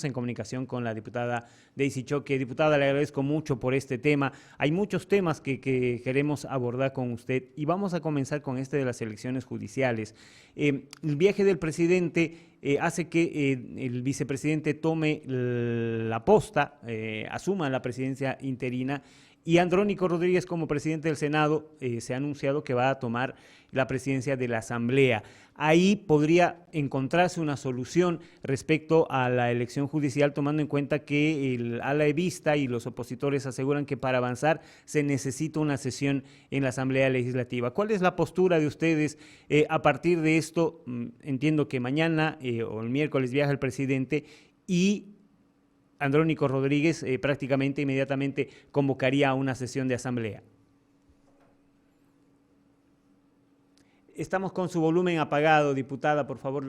En comunicación con la diputada Daisy Choque. Diputada, le agradezco mucho por este tema. Hay muchos temas que queremos abordar con usted y vamos a comenzar con este de las elecciones judiciales. El viaje del presidente hace que el vicepresidente tome la posta, asuma la presidencia interina, y Andrónico Rodríguez, como presidente del Senado, se ha anunciado que va a tomar la presidencia de la Asamblea. Ahí podría encontrarse una solución respecto a la elección judicial, tomando en cuenta que el ala evista y los opositores aseguran que para avanzar se necesita una sesión en la Asamblea Legislativa. ¿Cuál es la postura de ustedes a partir de esto? Entiendo que mañana o el miércoles viaja el presidente y Andrónico Rodríguez prácticamente inmediatamente convocaría a una sesión de asamblea. Estamos con su volumen apagado, diputada, por favor.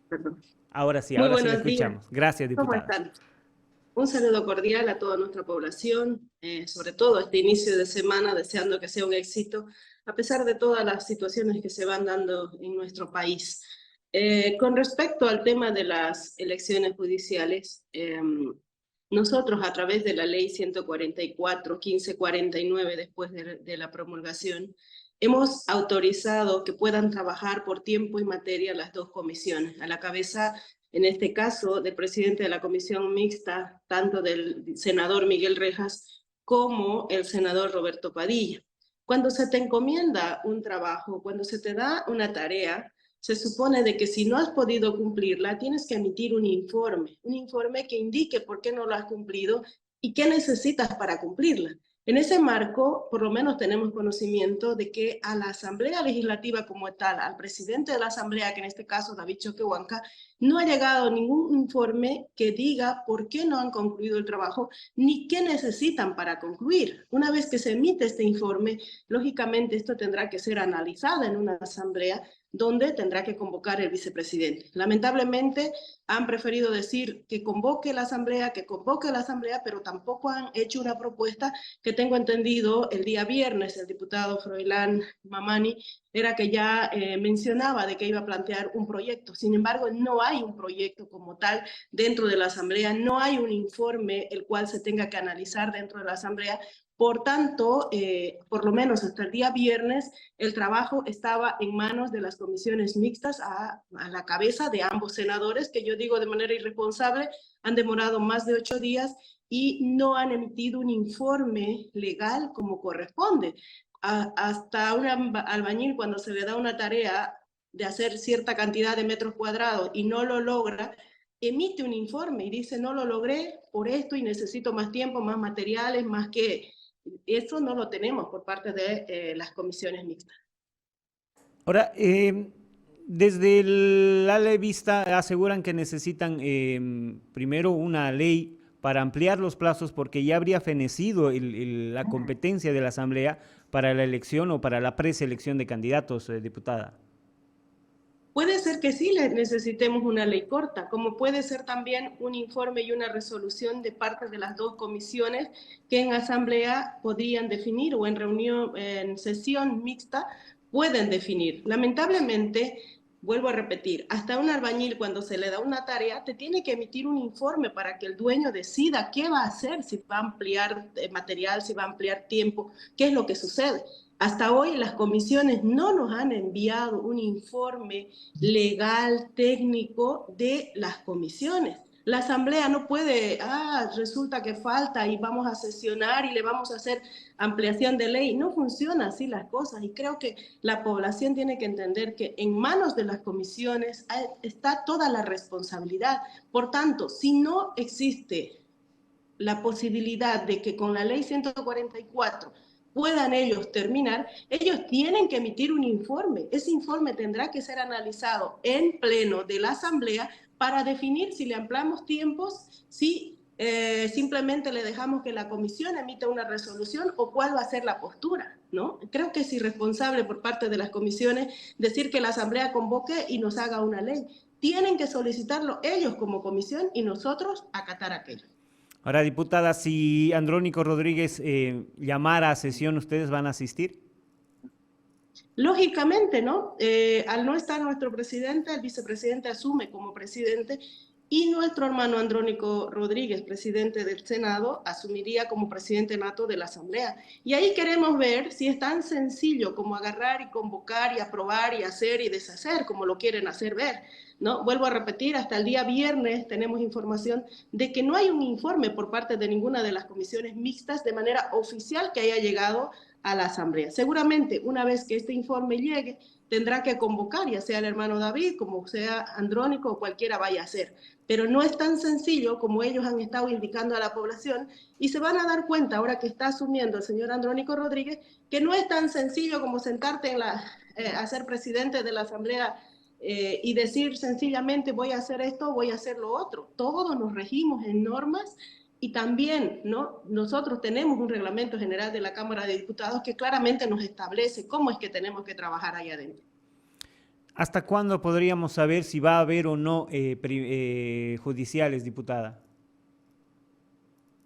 Perdón. Ahora sí Muy la buenos días. escuchamos. Gracias, ¿Cómo diputada. están? Un saludo cordial a toda nuestra población, sobre todo este inicio de semana, deseando que sea un éxito, a pesar de todas las situaciones que se van dando en nuestro país. Con respecto al tema de las elecciones judiciales, nosotros a través de la ley 144-1549, después de la promulgación, hemos autorizado que puedan trabajar por tiempo y materia las dos comisiones, a la cabeza, en este caso, del presidente de la comisión mixta, tanto del senador Miguel Rejas como el senador Roberto Padilla. Cuando se te encomienda un trabajo, cuando se te da una tarea, se supone de que si no has podido cumplirla, tienes que emitir un informe que indique por qué no lo has cumplido y qué necesitas para cumplirla. En ese marco, por lo menos tenemos conocimiento de que a la Asamblea Legislativa como tal, al presidente de la Asamblea, que en este caso David Choquehuanca, no ha llegado ningún informe que diga por qué no han concluido el trabajo ni qué necesitan para concluir. Una vez que se emite este informe, lógicamente esto tendrá que ser analizado en una asamblea donde tendrá que convocar el vicepresidente. Lamentablemente han preferido decir que convoque la asamblea, pero tampoco han hecho una propuesta que tengo entendido el día viernes el diputado Froilán Mamani era que ya mencionaba de que iba a plantear un proyecto. Sin embargo, no hay un proyecto como tal dentro de la asamblea, no hay un informe el cual se tenga que analizar dentro de la asamblea. Por tanto, por lo menos hasta el día viernes, el trabajo estaba en manos de las comisiones mixtas a la cabeza de ambos senadores, que yo digo de manera irresponsable, han demorado más de 8 días y no han emitido un informe legal como corresponde. Hasta un albañil, cuando se le da una tarea de hacer cierta cantidad de metros cuadrados y no lo logra, emite un informe y dice no lo logré por esto y necesito más tiempo, más materiales, más que... Eso no lo tenemos por parte de las comisiones mixtas. Ahora, desde el ala vista aseguran que necesitan primero una ley para ampliar los plazos porque ya habría fenecido la competencia de la Asamblea para la elección o para la preselección de candidatos, diputada. Puede ser que sí necesitemos una ley corta, como puede ser también un informe y una resolución de parte de las dos comisiones que en asamblea podrían definir o en reunión, en sesión mixta pueden definir. Lamentablemente, vuelvo a repetir, hasta un albañil cuando se le da una tarea te tiene que emitir un informe para que el dueño decida qué va a hacer, si va a ampliar material, si va a ampliar tiempo, qué es lo que sucede. Hasta hoy las comisiones no nos han enviado un informe legal, técnico de las comisiones. La asamblea no puede, resulta que falta y vamos a sesionar y le vamos a hacer ampliación de ley. No funciona así las cosas y creo que la población tiene que entender que en manos de las comisiones está toda la responsabilidad. Por tanto, si no existe la posibilidad de que con la ley 144 puedan ellos terminar, ellos tienen que emitir un informe. Ese informe tendrá que ser analizado en pleno de la asamblea para definir si le ampliamos tiempos, si simplemente le dejamos que la comisión emita una resolución o cuál va a ser la postura, ¿no? Creo que es irresponsable por parte de las comisiones decir que la asamblea convoque y nos haga una ley. Tienen que solicitarlo ellos como comisión y nosotros acatar aquello. Ahora, diputada, si Andrónico Rodríguez llamara a sesión, ¿ustedes van a asistir? Lógicamente, ¿no? Al no estar nuestro presidente, el vicepresidente asume como presidente y nuestro hermano Andrónico Rodríguez, presidente del Senado, asumiría como presidente nato de la Asamblea. Y ahí queremos ver si es tan sencillo como agarrar y convocar y aprobar y hacer y deshacer, como lo quieren hacer ver, ¿no? Vuelvo a repetir, hasta el día viernes tenemos información de que no hay un informe por parte de ninguna de las comisiones mixtas de manera oficial que haya llegado a la Asamblea. Seguramente, una vez que este informe llegue, tendrá que convocar, ya sea el hermano David, como sea Andrónico o cualquiera vaya a ser. Pero no es tan sencillo como ellos han estado indicando a la población y se van a dar cuenta ahora que está asumiendo el señor Andrónico Rodríguez que no es tan sencillo como sentarte a ser presidente de la Asamblea y decir sencillamente voy a hacer esto, voy a hacer lo otro. Todos nos regimos en normas y también, ¿no? Nosotros tenemos un reglamento general de la Cámara de Diputados que claramente nos establece cómo es que tenemos que trabajar ahí adentro. ¿Hasta cuándo podríamos saber si va a haber o no judiciales, diputada?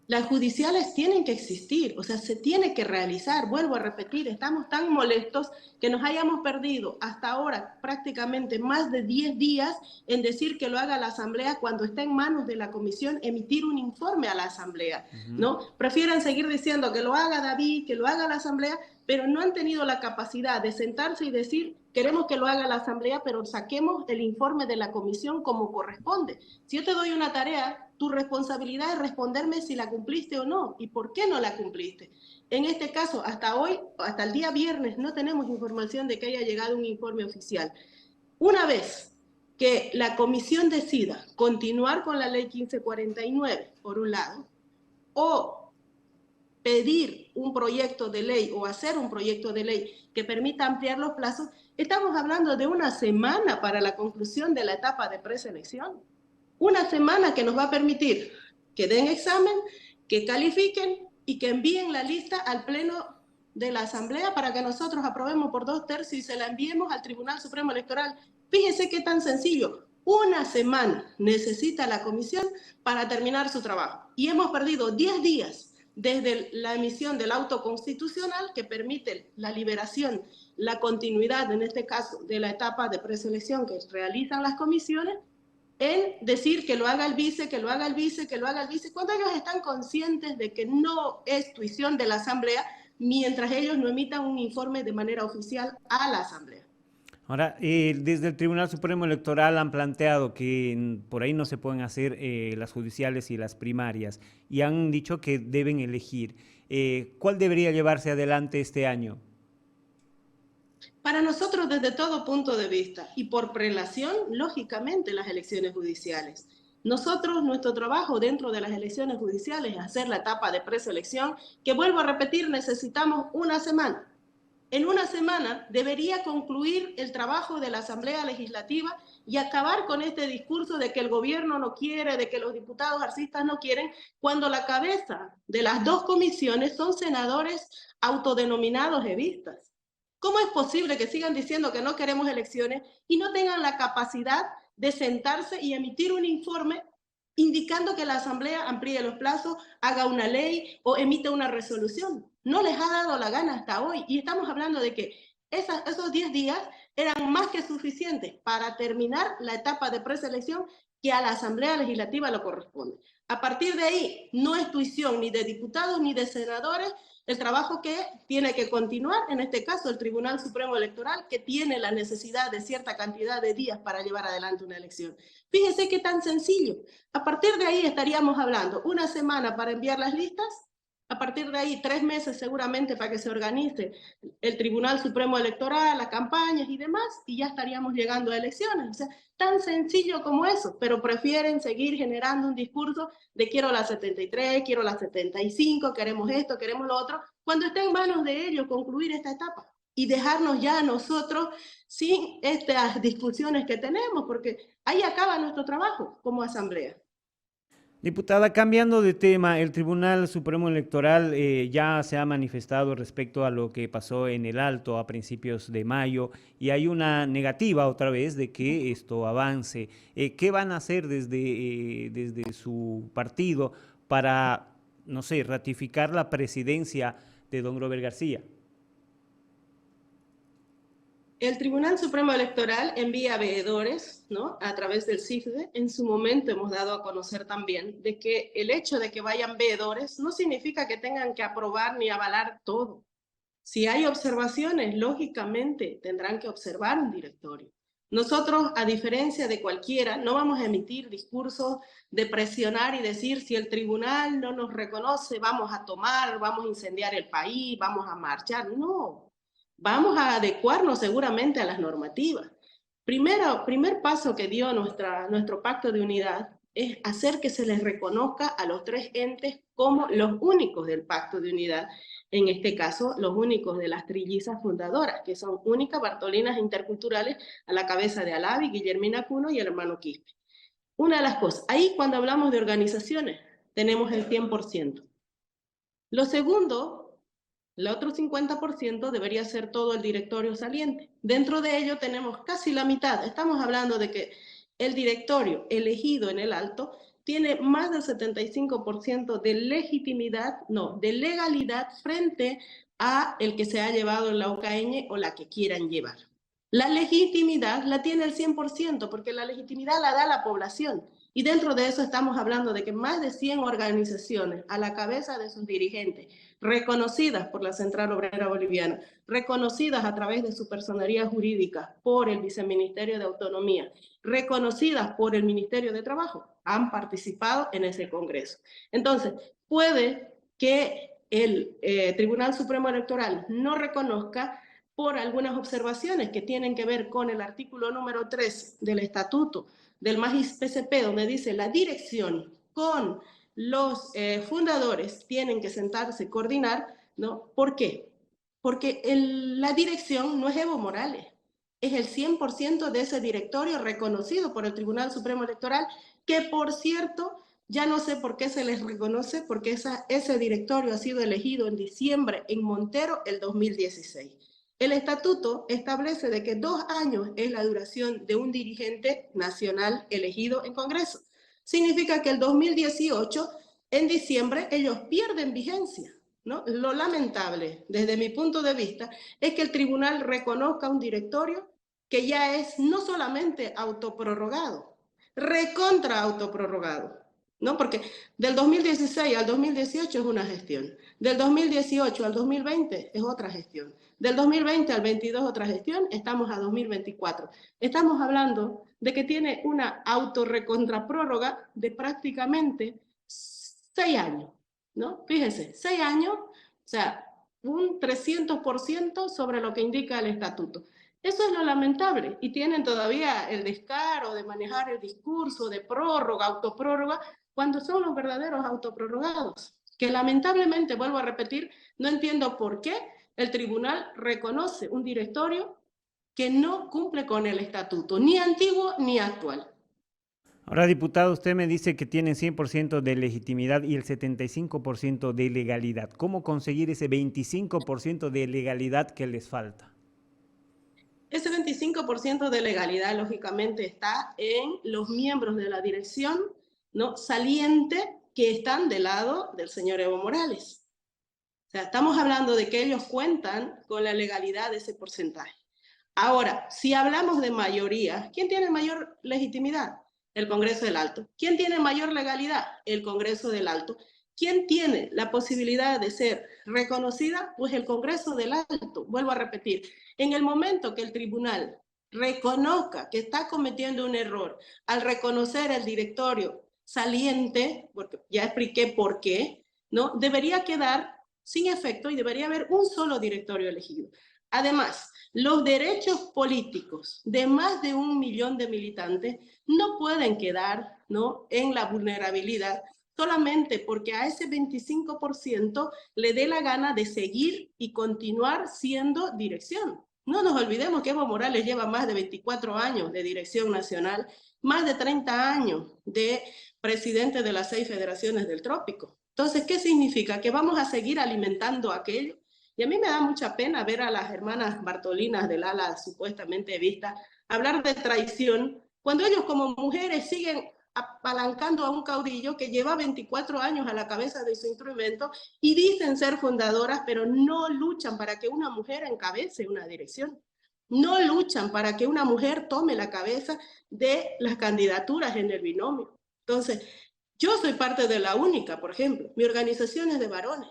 Las judiciales tienen que existir, o sea, se tiene que realizar. Vuelvo a repetir, estamos tan molestos que nos hayamos perdido hasta ahora prácticamente más de 10 días en decir que lo haga la Asamblea cuando está en manos de la Comisión emitir un informe a la Asamblea, ¿no? Prefieren seguir diciendo que lo haga David, que lo haga la Asamblea, pero no han tenido la capacidad de sentarse y decir, queremos que lo haga la Asamblea, pero saquemos el informe de la Comisión como corresponde. Si yo te doy una tarea, tu responsabilidad es responderme si la cumpliste o no y por qué no la cumpliste. En este caso, hasta hoy, hasta el día viernes, no tenemos información de que haya llegado un informe oficial. Una vez que la comisión decida continuar con la ley 1549, por un lado, o pedir un proyecto de ley o hacer un proyecto de ley que permita ampliar los plazos, estamos hablando de una semana para la conclusión de la etapa de preselección. Una semana que nos va a permitir que den examen, que califiquen y que envíen la lista al Pleno de la Asamblea para que nosotros aprobemos por 2/3 y se la enviemos al Tribunal Supremo Electoral. Fíjense qué tan sencillo. Una semana necesita la comisión para terminar su trabajo. Y hemos perdido 10 días desde la emisión del auto constitucional que permite la liberación, la continuidad, en este caso, de la etapa de preselección que realizan las comisiones, en decir que lo haga el vice, que lo haga el vice, que lo haga el vice, cuando ellos están conscientes de que no es tuición de la Asamblea, mientras ellos no emitan un informe de manera oficial a la Asamblea. Ahora, desde el Tribunal Supremo Electoral han planteado que por ahí no se pueden hacer las judiciales y las primarias y han dicho que deben elegir. ¿Cuál debería llevarse adelante este año? Para nosotros, desde todo punto de vista y por prelación, lógicamente, las elecciones judiciales. Nosotros, nuestro trabajo dentro de las elecciones judiciales es hacer la etapa de preselección, que vuelvo a repetir, necesitamos una semana. En una semana debería concluir el trabajo de la Asamblea Legislativa y acabar con este discurso de que el gobierno no quiere, de que los diputados arcistas no quieren, cuando la cabeza de las dos comisiones son senadores autodenominados evistas. ¿Cómo es posible que sigan diciendo que no queremos elecciones y no tengan la capacidad de sentarse y emitir un informe indicando que la Asamblea amplíe los plazos, haga una ley o emita una resolución? No les ha dado la gana hasta hoy y estamos hablando de que esos 10 días eran más que suficientes para terminar la etapa de preselección que a la Asamblea Legislativa lo corresponde. A partir de ahí, no es tuición ni de diputados ni de senadores el trabajo que tiene que continuar, en este caso el Tribunal Supremo Electoral, que tiene la necesidad de cierta cantidad de días para llevar adelante una elección. Fíjense qué tan sencillo. A partir de ahí estaríamos hablando una semana para enviar las listas, a partir de ahí 3 meses seguramente para que se organice el Tribunal Supremo Electoral, las campañas y demás, y ya estaríamos llegando a elecciones. O sea, tan sencillo como eso, pero prefieren seguir generando un discurso de quiero la 73, quiero la 75, queremos esto, queremos lo otro, cuando está en manos de ellos concluir esta etapa y dejarnos ya a nosotros sin estas discusiones que tenemos, porque ahí acaba nuestro trabajo como asamblea. Diputada, cambiando de tema, el Tribunal Supremo Electoral ya se ha manifestado respecto a lo que pasó en el Alto a principios de mayo y hay una negativa otra vez de que esto avance. ¿Qué van a hacer desde su partido para, no sé, ratificar la presidencia de don Robert García? El Tribunal Supremo Electoral envía veedores, ¿no? A través del CIFDE. En su momento hemos dado a conocer también de que el hecho de que vayan veedores no significa que tengan que aprobar ni avalar todo. Si hay observaciones, lógicamente tendrán que observar un directorio. Nosotros, a diferencia de cualquiera, no vamos a emitir discursos de presionar y decir si el tribunal no nos reconoce, vamos a tomar, vamos a incendiar el país, vamos a marchar. No, vamos a adecuarnos seguramente a las normativas. Primer paso que dio nuestro pacto de unidad es hacer que se les reconozca a los tres entes como los únicos del pacto de unidad, en este caso los únicos de las trillizas fundadoras, que son únicas Bartolinas interculturales a la cabeza de Alavi, Guillermina Cuno y el hermano Quispe. Una de las cosas, ahí cuando hablamos de organizaciones, tenemos el 100%. Lo segundo, el otro 50% debería ser todo el directorio saliente. Dentro de ello tenemos casi la mitad. Estamos hablando de que el directorio elegido en el alto tiene más del 75% de legitimidad, no, de legalidad frente a el que se ha llevado en la OCAN o la que quieran llevar. La legitimidad la tiene el 100%, porque la legitimidad la da la población. Y dentro de eso estamos hablando de que más de 100 organizaciones a la cabeza de sus dirigentes, reconocidas por la Central Obrera Boliviana, reconocidas a través de su personería jurídica por el Viceministerio de Autonomía, reconocidas por el Ministerio de Trabajo, han participado en ese Congreso. Entonces, puede que el Tribunal Supremo Electoral no reconozca por algunas observaciones que tienen que ver con el artículo número 3 del Estatuto del MAGIS-PCP, donde dice la dirección con los fundadores tienen que sentarse, coordinar, ¿no? ¿Por qué? Porque la dirección no es Evo Morales, es el 100% de ese directorio reconocido por el Tribunal Supremo Electoral, que por cierto, ya no sé por qué se les reconoce, porque ese directorio ha sido elegido en diciembre en Montero el 2016. El estatuto establece de que 2 años es la duración de un dirigente nacional elegido en Congreso. Significa que el 2018, en diciembre, ellos pierden vigencia, ¿no? Lo lamentable, desde mi punto de vista, es que el tribunal reconozca un directorio que ya es no solamente autoprorrogado, recontra autoprorrogado, ¿no? Porque del 2016 al 2018 es una gestión, del 2018 al 2020 es otra gestión, del 2020 al 22 otra gestión, estamos a 2024. Estamos hablando de que tiene una autorrecontraprórroga de prácticamente 6 años, ¿no? Fíjense, 6 años, o sea, un 300% sobre lo que indica el estatuto. Eso es lo lamentable, y tienen todavía el descaro de manejar el discurso de prórroga, autoprórroga, cuando son los verdaderos autoprorrogados, que lamentablemente, vuelvo a repetir, no entiendo por qué el tribunal reconoce un directorio que no cumple con el estatuto, ni antiguo ni actual. Ahora, diputado, usted me dice que tienen 100% de legitimidad y el 75% de legalidad. ¿Cómo conseguir ese 25% de legalidad que les falta? Ese 25% de legalidad, lógicamente, está en los miembros de la dirección, ¿no?, saliente, que están del lado del señor Evo Morales. O sea, estamos hablando de que ellos cuentan con la legalidad de ese porcentaje. Ahora, si hablamos de mayoría, ¿quién tiene mayor legitimidad? El Congreso del Alto. ¿Quién tiene mayor legalidad? El Congreso del Alto. ¿Quién tiene la posibilidad de ser reconocida? Pues el Congreso del Alto. Vuelvo a repetir, en el momento que el tribunal reconozca que está cometiendo un error al reconocer el directorio saliente, porque ya expliqué por qué, ¿no?, debería quedar sin efecto y debería haber un solo directorio elegido. Además, los derechos políticos de más de 1 millón de militantes no pueden quedar, ¿no?, en la vulnerabilidad solamente porque a ese 25% le dé la gana de seguir y continuar siendo dirección. No nos olvidemos que Evo Morales lleva más de 24 años de dirección nacional, más de 30 años de presidente de las 6 federaciones del trópico. Entonces, ¿qué significa? Que vamos a seguir alimentando aquello. Y a mí me da mucha pena ver a las hermanas Bartolinas del ala supuestamente vista hablar de traición, cuando ellos como mujeres siguen apalancando a un caudillo que lleva 24 años a la cabeza de su instrumento y dicen ser fundadoras, pero no luchan para que una mujer encabece una dirección. no luchan para que una mujer tome la cabeza de las candidaturas en el binomio. Entonces, yo soy parte de la única, por ejemplo, mi organización es de varones,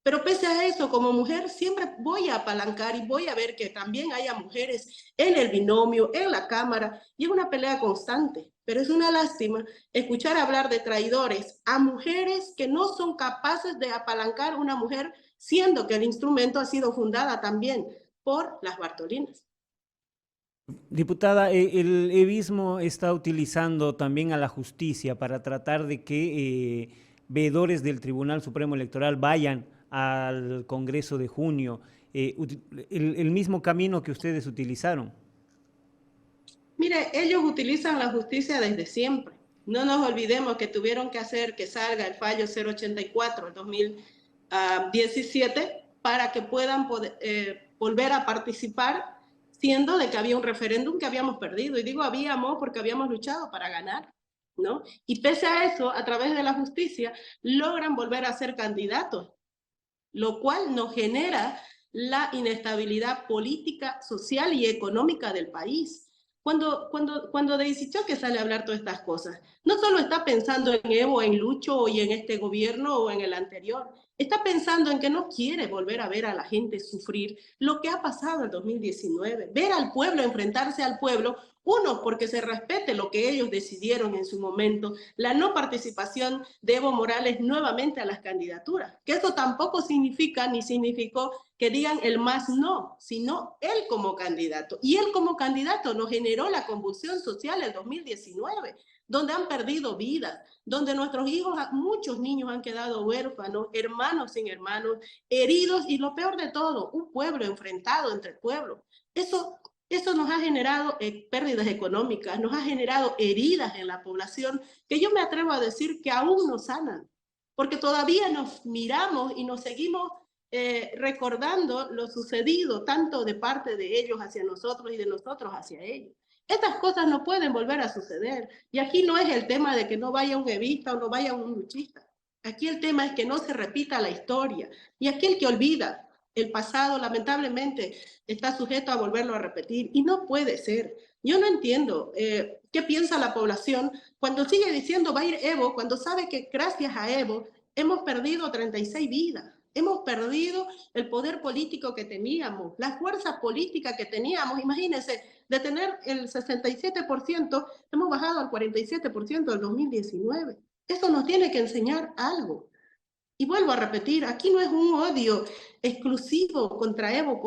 pero pese a eso, como mujer, siempre voy a apalancar y voy a ver que también haya mujeres en el binomio, en la Cámara, y es una pelea constante. Pero es una lástima escuchar hablar de traidores a mujeres que no son capaces de apalancar una mujer, siendo que el instrumento ha sido fundada también por las Bartolinas. Diputada, el evismo está utilizando también a la justicia para tratar de que veedores del Tribunal Supremo Electoral vayan al Congreso de junio, el mismo camino que ustedes utilizaron. Mire, ellos utilizan la justicia desde siempre. No nos olvidemos que tuvieron que hacer que salga el fallo 084 del 2017 para que puedan volver a participar, siendo de que había un referéndum que habíamos perdido. Y digo habíamos porque habíamos luchado para ganar, ¿no? Y pese a eso, a través de la justicia, logran volver a ser candidatos, lo cual nos genera la inestabilidad política, social y económica del país. Cuando Daisy Choque sale a hablar todas estas cosas, no solo está pensando en Evo, en Lucho y en este gobierno o en el anterior, está pensando en que no quiere volver a ver a la gente sufrir lo que ha pasado en 2019, ver al pueblo enfrentarse al pueblo, uno, porque se respete lo que ellos decidieron en su momento, la no participación de Evo Morales nuevamente a las candidaturas, que eso tampoco significa ni significó que digan el más no, sino él como candidato. Y él como candidato nos generó la convulsión social en 2019, donde han perdido vidas, donde nuestros hijos, muchos niños han quedado huérfanos, hermanos sin hermanos, heridos y lo peor de todo, un pueblo enfrentado entre pueblos. Eso nos ha generado pérdidas económicas, nos ha generado heridas en la población que yo me atrevo a decir que aún no sanan, porque todavía nos miramos y nos seguimos recordando lo sucedido tanto de parte de ellos hacia nosotros y de nosotros hacia ellos. Estas cosas no pueden volver a suceder. Y aquí no es el tema de que no vaya un evista o no vaya un luchista. Aquí el tema es que no se repita la historia. Y aquí el que olvida el pasado, lamentablemente, está sujeto a volverlo a repetir. Y no puede ser. Yo no entiendo qué piensa la población cuando sigue diciendo va a ir Evo, cuando sabe que gracias a Evo hemos perdido 36 vidas. Hemos perdido el poder político que teníamos, la fuerza política que teníamos. Imagínense, de tener el 67%, hemos bajado al 47% del 2019. Eso nos tiene que enseñar algo. Y vuelvo a repetir, aquí no es un odio exclusivo contra Evo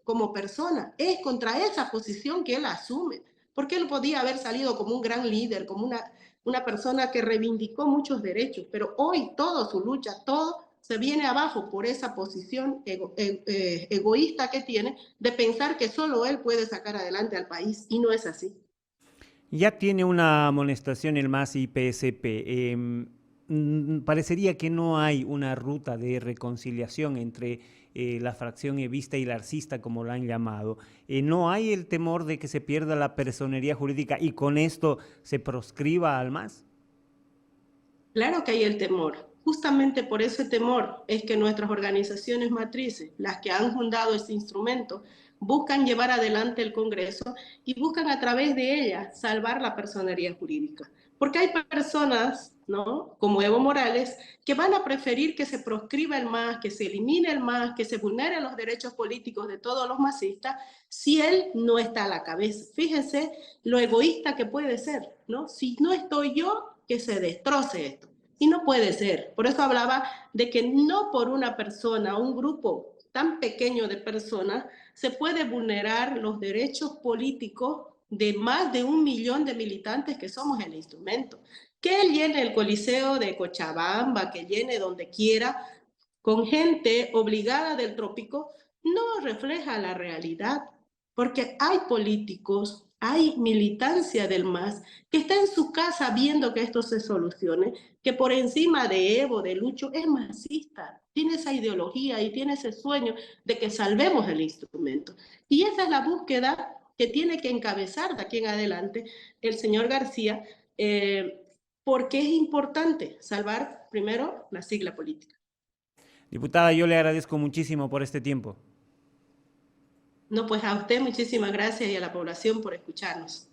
como persona, es contra esa posición que él asume, porque él podía haber salido como un gran líder, como una persona que reivindicó muchos derechos, pero hoy toda su lucha, todo se viene abajo por esa posición egoísta que tiene de pensar que solo él puede sacar adelante al país, y no es así. Ya tiene una amonestación el MAS y PSP. Parecería que no hay una ruta de reconciliación entre la fracción evista y larcista, como la han llamado. ¿No hay el temor de que se pierda la personería jurídica y con esto se proscriba al MAS? Claro que hay el temor. Justamente por ese temor es que nuestras organizaciones matrices, las que han fundado este instrumento, buscan llevar adelante el Congreso y buscan a través de ella salvar la personería jurídica. Porque hay personas, ¿no?, como Evo Morales, que van a preferir que se proscriba el MAS, que se elimine el MAS, que se vulneren los derechos políticos de todos los masistas, si él no está a la cabeza. Fíjense lo egoísta que puede ser, ¿no? Si no estoy yo, que se destroce esto. Y no puede ser. Por eso hablaba de que no por una persona, un grupo tan pequeño de personas, se puede vulnerar los derechos políticos de más de 1 millón de militantes que somos el instrumento. Que él llene el Coliseo de Cochabamba, que llene donde quiera, con gente obligada del trópico, no refleja la realidad, porque hay políticos, hay militancia del MAS que está en su casa viendo que esto se solucione, que por encima de Evo, de Lucho, es masista, tiene esa ideología y tiene ese sueño de que salvemos el instrumento. Y esa es la búsqueda que tiene que encabezar de aquí en adelante el señor García, porque es importante salvar primero la sigla política. Diputada, yo le agradezco muchísimo por este tiempo. No, pues a usted muchísimas gracias y a la población por escucharnos.